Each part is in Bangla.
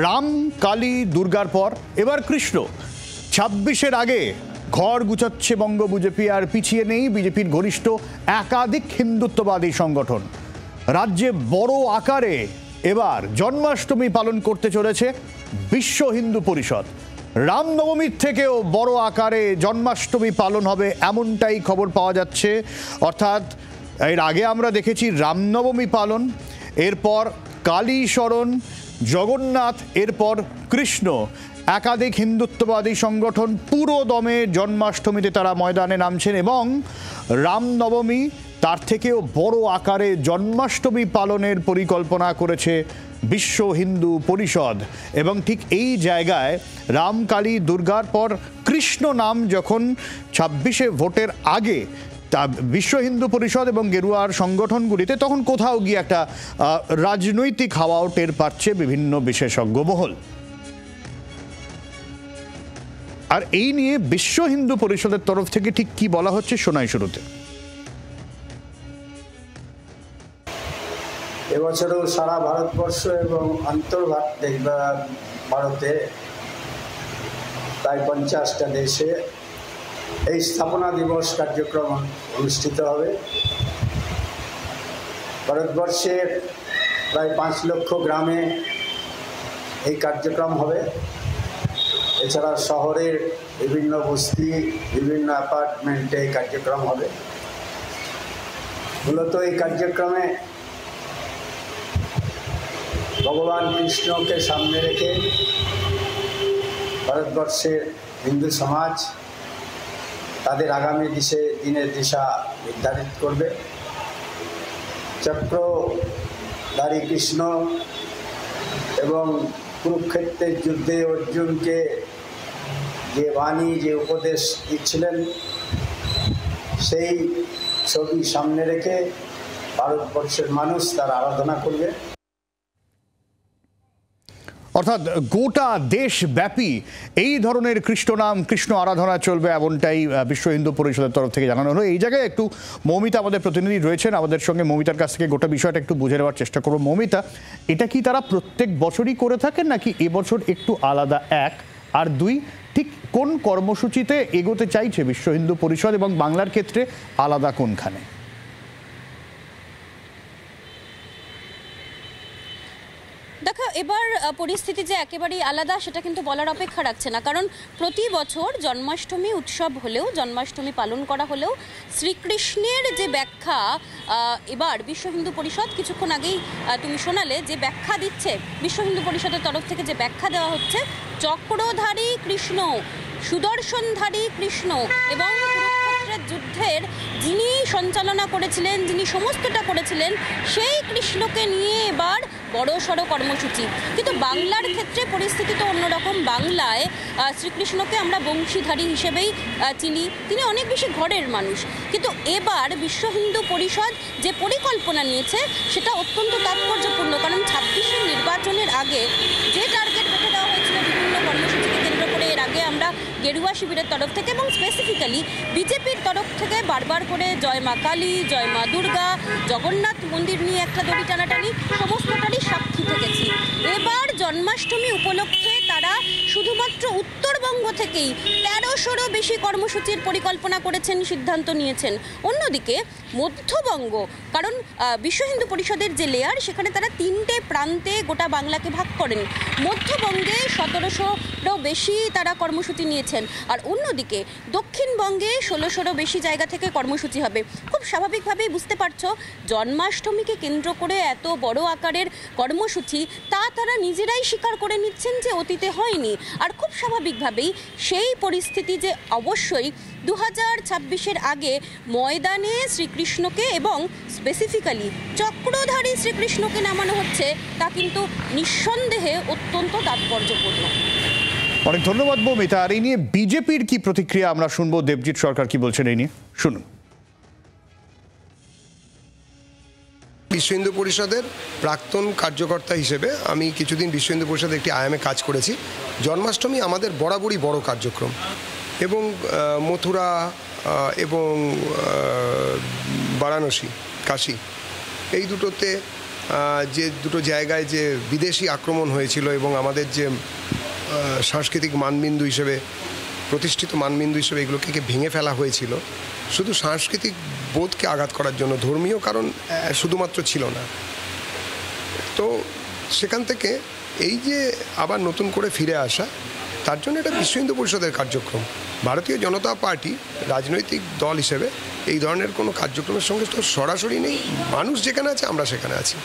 রাম কালী দুর্গার পর এবার কৃষ্ণ। ২৬-এর আগে ঘর গুছাচ্ছে বঙ্গ বিজেপি, আর পিছিয়ে নেই বিজেপির ঘনিষ্ঠ একাধিক হিন্দুত্ববাদী সংগঠন। রাজ্যে বড় আকারে এবার জন্মাষ্টমী পালন করতে চলেছে বিশ্ব হিন্দু পরিষদ। রামনবমীর থেকেও বড় আকারে জন্মাষ্টমী পালন হবে এমনটাই খবর পাওয়া যাচ্ছে। অর্থাৎ এর আগে আমরা দেখেছি রামনবমী পালন, এরপর কালী শরণ, জগন্নাথ, এরপর কৃষ্ণ। একাধিক হিন্দুত্ববাদী সংগঠন পুরো দমে জন্মাষ্টমীতে তারা ময়দানে নামছেন এবং রামনবমী তার থেকেও বড় আকারে জন্মাষ্টমী পালনের পরিকল্পনা করেছে বিশ্ব হিন্দু পরিষদ। এবং ঠিক এই জায়গায় রাম কালী দুর্গার পর কৃষ্ণ নাম যখন ২৬-এ ভোটের আগে তা বিশ্ব হিন্দু পরিষদ এবং গেরুয়ার সংগঠনগুলিতে, তখন কোথাও গিয়ে একটা রাজনৈতিক হাওয়াও টের পাচ্ছে বিভিন্ন বিশেষজ্ঞ মহল। আর এই নিয়ে বিশ্ব হিন্দু পরিষদের তরফ থেকে ঠিক কি বলা হচ্ছে শোনাই শুরুতে। এবছরও সারা ভারতবর্ষ এবং ভারতে প্রায় 50টা দেশে এই স্থাপনা দিবস কার্যক্রম অনুষ্ঠিত হবে। ভারতবর্ষের প্রায় 5 লক্ষ গ্রামে এই কার্যক্রম হবে। এছাড়া শহরের বিভিন্ন বস্তি, বিভিন্ন অ্যাপার্টমেন্টে এই কার্যক্রম হবে। মূলত এই কার্যক্রমে ভগবান কৃষ্ণকে সামনে রেখে ভারতবর্ষের হিন্দু সমাজ তাদের আগামী দিনের দিশা নির্ধারিত করবে। চক্রধারী কৃষ্ণ এবং কুরুক্ষেত্রের যুদ্ধে অর্জুনকে যে বাণী, যে উপদেশ দিচ্ছিলেন, সেই ছবি সামনে রেখে ভারতবর্ষের মানুষ তার আরাধনা করবে। অর্থাৎ গোটা দেশব্যাপী এই ধরনের কৃষ্ণনাম, কৃষ্ণ আরাধনা চলবে, এমনটাই বিশ্ব হিন্দু পরিষদের তরফ থেকে জানানো হলো। এই জায়গায় একটু মৌমিতা আমাদের প্রতিনিধি রয়েছেন আমাদের সঙ্গে, মৌমিতার কাছ থেকে গোটা বিষয়টা একটু বুঝে নেওয়ার চেষ্টা করবো। মৌমিতা, এটা কি তারা প্রত্যেক বছরই করে থাকেন নাকি এবছর একটু আলাদা? এক আর দুই, ঠিক কোন কর্মসূচিতে এগোতে চাইছে বিশ্ব হিন্দু পরিষদ এবং বাংলার ক্ষেত্রে আলাদা কোনখানে? দেখো, এবার পরিস্থিতি যে একেবারেই আলাদা সেটা কিন্তু বলার অপেক্ষা রাখছে না। কারণ প্রতি বছর জন্মাষ্টমী উৎসব হলেও, জন্মাষ্টমী পালন করা হলেও শ্রীকৃষ্ণের যে ব্যাখ্যা এবার বিশ্ব হিন্দু পরিষদ কিছুক্ষণ আগেই তুমি শোনালে যে ব্যাখ্যা দিচ্ছে বিশ্ব হিন্দু পরিষদের তরফ থেকে, যে ব্যাখ্যা দেওয়া হচ্ছে, চক্রধারী কৃষ্ণ, সুদর্শনধারী কৃষ্ণ এবং কুরুক্ষেত্রের যুদ্ধের যিনি সঞ্চালনা করেছিলেন, যিনি সমস্তটা করেছিলেন, সেই কৃষ্ণকে নিয়ে এবার বড় সড়ো কর্মসূচি। কিন্তু বাংলার ক্ষেত্রে পরিস্থিতি তো অন্যরকম। বাংলায় শ্রীকৃষ্ণকে আমরা বংশীধারী হিসেবেই চিনি, তিনি অনেক বেশি ঘরের মানুষ। কিন্তু এবার বিশ্ব হিন্দু পরিষদ যে পরিকল্পনা নিয়েছে সেটা অত্যন্ত তাৎপর্যপূর্ণ। কারণ ২৬-এর নির্বাচনের আগে যে টার্গেট বেঁধে দেওয়া হয়েছিল বিভিন্ন কর্মসূচিকে কেন্দ্র করে, এর আগে আমরা গেরুয়া শিবিরের তরফ থেকে এবং স্পেসিফিক্যালি বিজেপির তরফ থেকে বারবার করে জয় মা কালী, জয় মা দুর্গা, জগন্নাথ মন্দির নিয়ে একটা দড়ি টানাটানি, সমস্তটারই সাক্ষী থেকেছি। এবার জন্মাষ্টমী উপলক্ষে তারা শুধুমাত্র উত্তরবঙ্গ থেকেই ১৩০০রও বেশি কর্মসূচির পরিকল্পনা করেছেন, সিদ্ধান্ত নিয়েছেন। অন্যদিকে মধ্যবঙ্গ, কারণ বিশ্ব হিন্দু পরিষদের যে লেয়ার, সেখানে তারা 3টে প্রান্তে গোটা বাংলাকে ভাগ করেন। মধ্যবঙ্গে ১৭০০রও বেশি তারা কর্মসূচি নিয়েছেন, আর অন্যদিকে দক্ষিণবঙ্গে ১৬০০রও বেশি জায়গা থেকে কর্মসূচি হবে। খুব স্বাভাবিকভাবেই বুঝতে পারছো, জন্মাষ্টমীকে কেন্দ্র করে এত বড় আকারের কর্মসূচি তা তারা নিজেরাই স্বীকার করে নিচ্ছেন যে অতীতে হয়নি। আর খুব স্বাভাবিকভাবেই সেই পরিস্থিতি যে অবশ্যই 2026-এর আগে ময়দানে শ্রীকৃষ্ণকে এবং স্পেসিফিক্যালি চক্রধারী শ্রীকৃষ্ণকে নামানো হচ্ছে, তা কিন্তু নিঃসন্দেহে অত্যন্ত তাৎপর্যপূর্ণ। অনেক ধন্যবাদ মৌমিতা। আর এই নিয়ে বিজেপির কি প্রতিক্রিয়া আমরা শুনবো, দেবজিৎ সরকার কি বলছেন এই নিয়ে, শুনুন। বিশ্ব হিন্দু পরিষদের প্রাক্তন কার্যকর্তা হিসেবে আমি কিছুদিন বিশ্ব হিন্দু পরিষদের একটি আয়ামে কাজ করেছি। জন্মাষ্টমী আমাদের বরাবরই বড় কার্যক্রম এবং মথুরা এবং বারাণসী, কাশী, এই দুটোতে যে দুটো জায়গায় যে বিদেশি আক্রমণ হয়েছিল এবং আমাদের যে সাংস্কৃতিক মানবিন্দু হিসেবে প্রতিষ্ঠিত মানবিন্দু হিসেবে এগুলোকে ভেঙে ফেলা হয়েছিল শুধু সাংস্কৃতিক বোধকে আঘাত করার জন্য, ধর্মীয় কারণ শুধুমাত্র ছিল না। তো সেখান থেকে এই যে আবার নতুন করে ফিরে আসা, তার জন্য এটা বিশ্ব হিন্দু পরিষদের কার্যক্রম। ভারতীয় জনতা পার্টি রাজনৈতিক দল হিসেবে এই ধরনের কোনো কার্যক্রমের সঙ্গে তো সরাসরি নেই। মানুষ যেখানে আছে আমরা সেখানে আছি।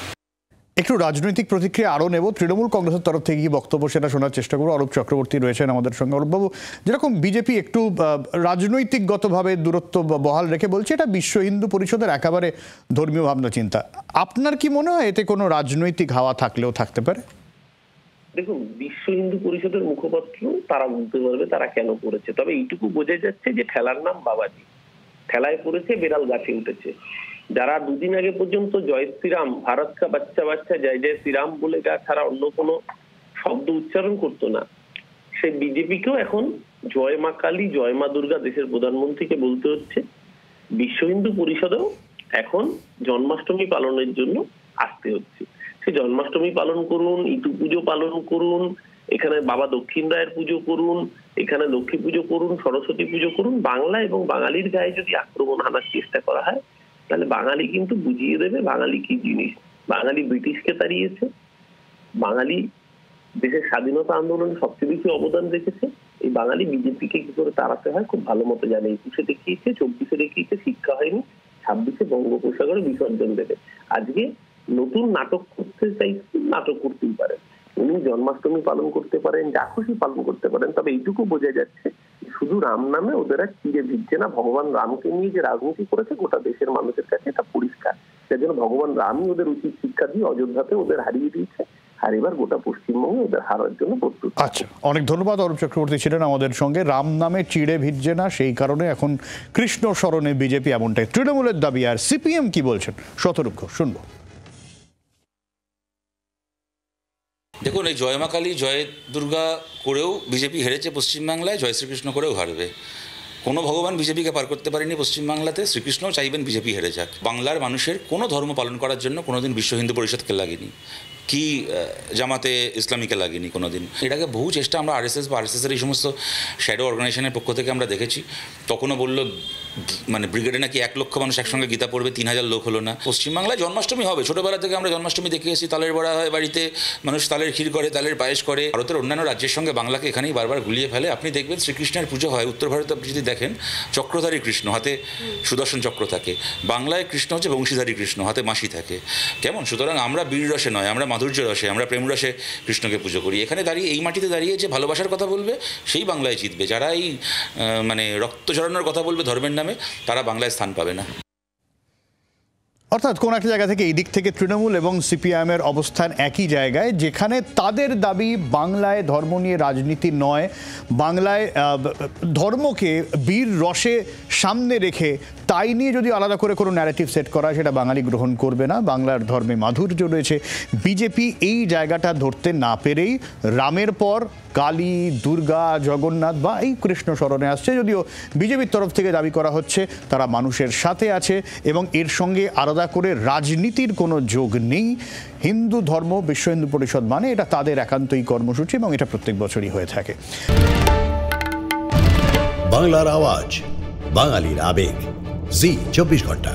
একটু রাজনৈতিক প্রতিক্রিয়া আরও নেব। তৃণমূল কংগ্রেসের তরফ থেকে কি বক্তব্য সেটা শোনার চেষ্টা করবো। অরূপ চক্রবর্তী রয়েছেন আমাদের সঙ্গে। অরূপবাবু, যেরকম বিজেপি একটু রাজনৈতিকগতভাবে দূরত্ব বহাল রেখে বলছে এটা বিশ্ব হিন্দু পরিষদের একেবারে ধর্মীয় ভাবনা চিন্তা, আপনার কি মনে হয় এতে কোনো রাজনৈতিক হাওয়া থাকলেও থাকতে পারে? দেখুন, বিশ্ব হিন্দু পরিষদের মুখপাত্র তারা বলতে পারবে তারা কেন করেছে। তবে এইটুকু বোঝা যাচ্ছে যে ঠেলার নাম বাবাজি, ঠেলায় পড়েছে, বেড়াল গাছে উঠেছে। যারা দুদিন আগে পর্যন্ত জয় শ্রীরাম, ভারত কা বাচ্চা বাচ্চা জয় জয় শ্রীরাম বলে গা ছাড়া অন্য কোনো শব্দ উচ্চারণ করতো না, সে বিজেপিকেও এখন জয় মা কালী, জয় মা দুর্গা দেশের প্রধানমন্ত্রীকে বলতে হচ্ছে। বিশ্ব হিন্দু পরিষদেও এখন জন্মাষ্টমী পালনের জন্য আসতে হচ্ছে। সে জন্মাষ্টমী পালন করুন, ইতু পুজো পালন করুন, এখানে বাবা দক্ষিণ রায়ের পুজো করুন, এখানে লক্ষ্মী পুজো করুন, সরস্বতী পুজো করুন। বাংলা এবং বাঙালির গায়ে যদি আক্রমণ আনার চেষ্টা করা হয় তাহলে বাঙালি কিন্তু বুঝিয়ে দেবে বাঙালি কি জিনিস। বাঙালি ব্রিটিশকে তাড়িয়েছে, বাঙালি দেশের স্বাধীনতা আন্দোলনে সবচেয়ে বেশি অবদান রেখেছে। এই বাঙালি বিজেপিকে কি করে তাড়াতে হয় খুব ভালো মতো জানে। 21-এ দেখিয়েছে, 24-এ দেখিয়েছে, শিক্ষা হয়নি, 26-এ বঙ্গোপসাগরে বিসর্জন দেবে। আজকে নতুন নাটক করতে চাইছে, নাটক করতেই পারেন। উনি জন্মাষ্টমী পালন করতে পারেন, যা খুশি পালন করতে পারেন। তবে এইটুকু বোঝা যাচ্ছে শুধু রাম নামে ওদের আর চিড়ে ভিজছে না। ভগবান রামকে নিয়ে যে রাজনীতি করেছে গোটা দেশের মানুষের কাছে এটা পরিষ্কার। সেই জন্য ভগবান রামই ওদের উচিত শিক্ষা দিয়ে অযোধ্যাতে ওদের হারিয়ে দিয়েছে, আর এবার গোটা পশ্চিমবঙ্গে ওদের হারার জন্য প্রস্তুত। আচ্ছা, অনেক ধন্যবাদ। অরূপ চক্রবর্তী ছিলেন আমাদের সঙ্গে। রাম নামে চিড়ে ভিজছে না, সেই কারণে এখন কৃষ্ণ স্মরণে বিজেপি, এমনটাই তৃণমূলের দাবি। আর সিপিএম কি বলছেন শতরূপ ঘোষ শুনবো। দেখুন, এই জয় মা কালী, জয় দুর্গা করেও বিজেপি হেরেছে পশ্চিমবাংলায়, জয় শ্রীকৃষ্ণ করেও হারবে। কোনো ভগবান বিজেপিকে পার করতে পারেনি পশ্চিমবাংলাতে। শ্রীকৃষ্ণও চাইবেন বিজেপি হেরে যাক। বাংলার মানুষের কোনো ধর্ম পালন করার জন্য কোনোদিন বিশ্ব হিন্দু পরিষদকে লাগেনি, কি জামাতে ইসলামীকে লাগেনি কোনোদিন। এটাকে বহু চেষ্টা আমরা আরএসএস বা আরএসএসের এই সমস্ত শ্যাডো অর্গানাইজেশনের পক্ষ থেকে আমরা দেখেছি। তখনও বললো মানে ব্রিগেডে নাকি 1 লক্ষ মানুষ একসঙ্গে গীতা পড়বে, 3000 লোক হলো না। পশ্চিমবাংলায় জন্মাষ্টমী হবে, ছোটোবেলা থেকে আমরা জন্মাষ্টমী দেখে এসেছি। তালের বড়া হয় বাড়িতে, মানুষ তালের ক্ষীর করে, তালের পায়েস করে। ভারতের অন্যান্য রাজ্যের সঙ্গে বাংলাকে এখানেই বারবার গুলিয়ে ফেলে। আপনি দেখবেন শ্রীকৃষ্ণের পুজো হয় উত্তর ভারতে, আপনি যদি দেখেন চক্রধারী কৃষ্ণ, হাতে সুদর্শন চক্র থাকে। বাংলায় কৃষ্ণ হচ্ছে বংশীধারী কৃষ্ণ, হাতে মাসি থাকে। কেমন? সুতরাং আমরা বীর রসে নয়, আমরা মাধুর্য রসে, আমরা প্রেম রসে কৃষ্ণকে পুজো করি। এখানে দাঁড়িয়ে, এই মাটিতে দাঁড়িয়ে যে ভালোবাসার কথা বলবে সেই বাংলায় জিতবে। যারা এই মানে রক্ত ঝরানোর কথা বলবে ধর্মের নামে, তারা বাংলায় স্থান পাবে না। অর্থাৎ কোন একটা জায়গা থেকে এই দিক থেকে তৃণমূল এবং সিপিআইএমের অবস্থান একই জায়গায়, যেখানে তাদের দাবি বাংলায় ধর্ম নিয়ে রাজনীতি নয়, বাংলায় ধর্মকে বীর রসে সামনে রেখে তাই নিয়ে যদি আলাদা করে কোনো ন্যারেটিভ সেট করা সেটা বাঙালি গ্রহণ করবে না। বাংলার ধর্মে মাধুর্য রয়েছে। বিজেপি এই জায়গাটা ধরতে না পেরেই রামের পর কালী, দুর্গা, জগন্নাথ বা এই কৃষ্ণ স্মরণে আসছে। যদিও বিজেপির তরফ থেকে দাবি করা হচ্ছে তারা মানুষের সাথে আছে এবং এর সঙ্গে আলাদা করে রাজনীতির কোনো যোগ নেই। হিন্দু ধর্ম বিশ্ব হিন্দু পরিষদ মানে এটা তাদের একান্তই কর্মসূচি এবং এটা প্রত্যেক বছরই হয়ে থাকে। বাংলার আওয়াজ, বাঙালির আবেগ, জি 24 ঘন্টা।